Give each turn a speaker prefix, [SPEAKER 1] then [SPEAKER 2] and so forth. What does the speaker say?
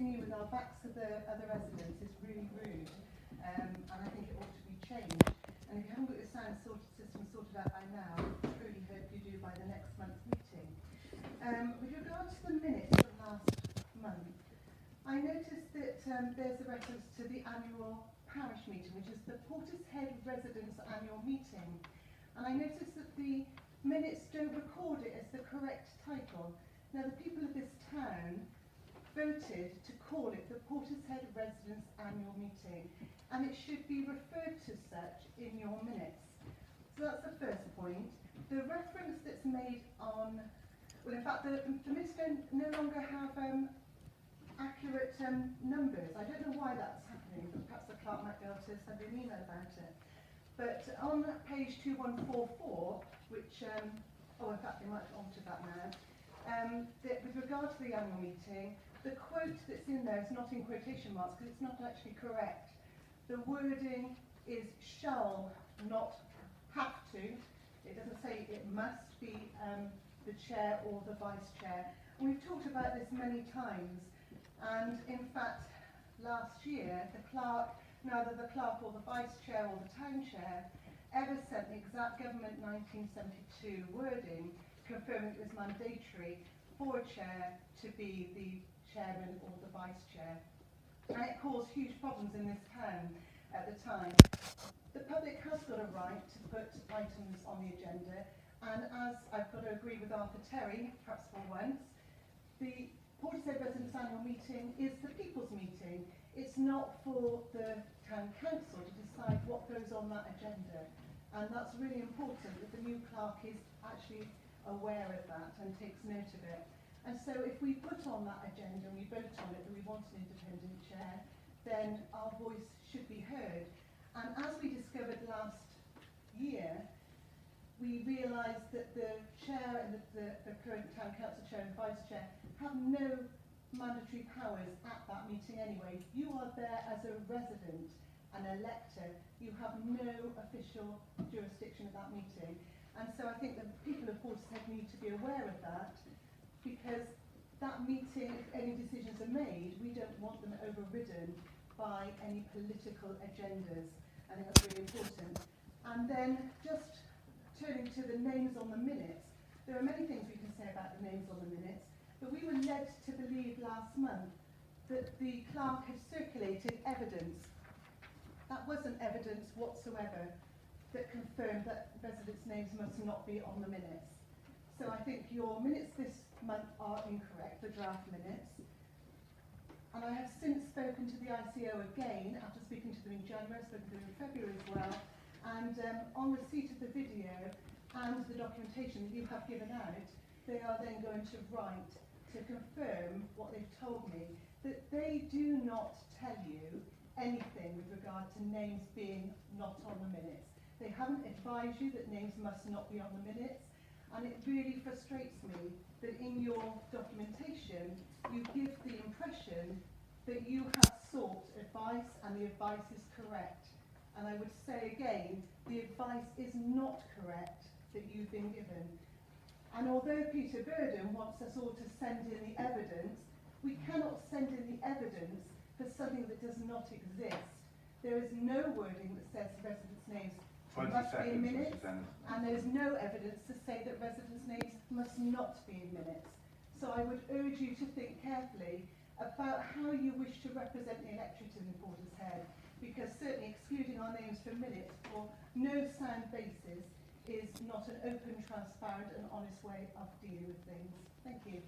[SPEAKER 1] continue with our backs to the other residents is really rude, and I think it ought to be changed. And if you haven't got your sound system sorted out by now, I truly hope you do by the next month's meeting. With regard to the minutes from last month, I noticed that there's a reference to the annual parish meeting, which is the Portishead Residents' Annual Meeting. And I noticed that the minutes don't record it as the correct title. Now, the people of this town voted to call it the Portishead Residents' Annual Meeting, and it should be referred to such in your minutes. So that's the first point. The reference that's made on, well, in fact, the minutes no longer have accurate numbers. I don't know why that's happening, but perhaps the clerk might be able to send an email about it. But on page 2144, which, in fact, they might alter that now, with regard to the annual meeting, the quote that's in there is not in quotation marks because it's not actually correct. The wording is shall, not have to. It doesn't say it must be the chair or the vice chair. And we've talked about this many times. And in fact, last year, the clerk, neither the clerk or the vice chair or the town chair, ever sent the exact government 1972 wording confirming it was mandatory for a chair to be the chairman or the vice chair. And it caused huge problems in this town at the time. The public has got a right to put items on the agenda, and as I've got to agree with Arthur Terry, perhaps for once, the Portishead Residents' Annual Meeting is the people's meeting. It's not for the town council to decide what goes on that agenda. And that's really important that the new clerk is actually aware of that and takes note of it. And so if we put on that agenda and we vote on it that we want an independent chair, then our voice should be heard. And as we discovered last year, we realised that the chair and the current town council chair and vice chair have no mandatory powers at that meeting anyway. You are there as a resident, an elector. You have no official jurisdiction at that meeting. And so I think the people of Portishead need to be aware of that, because that meeting, if any decisions are made, we don't want them overridden by any political agendas. I think that's really important. And then just turning to the names on the minutes, there are many things we can say about the names on the minutes, but we were led to believe last month that the clerk had circulated evidence. That wasn't evidence whatsoever that confirmed that residents' names must not be on the minutes. So I think your minutes this month are incorrect, the draft minutes. And I have since spoken to the ICO again, after speaking to them in January, I've spoken to them in February as well, and on receipt of the video and the documentation that you have given out, they are then going to write to confirm what they've told me, that they do not tell you anything with regard to names being not on the minutes. They haven't advised you that names must not be on the minutes, and it really frustrates me that in your documentation you give the impression that you have sought advice and the advice is correct. And I would say again, the advice is not correct that you've been given. And although Peter Burden wants us all to send in the evidence, we cannot send in the evidence for something that does not exist. There is no wording that says residents' names must be in minutes, and there's no evidence to say that residents' names must not be in minutes. So I would urge you to think carefully about how you wish to represent the electorate in Portishead, because certainly excluding our names from minutes for no sound basis is not an open, transparent and honest way of dealing with things. Thank you.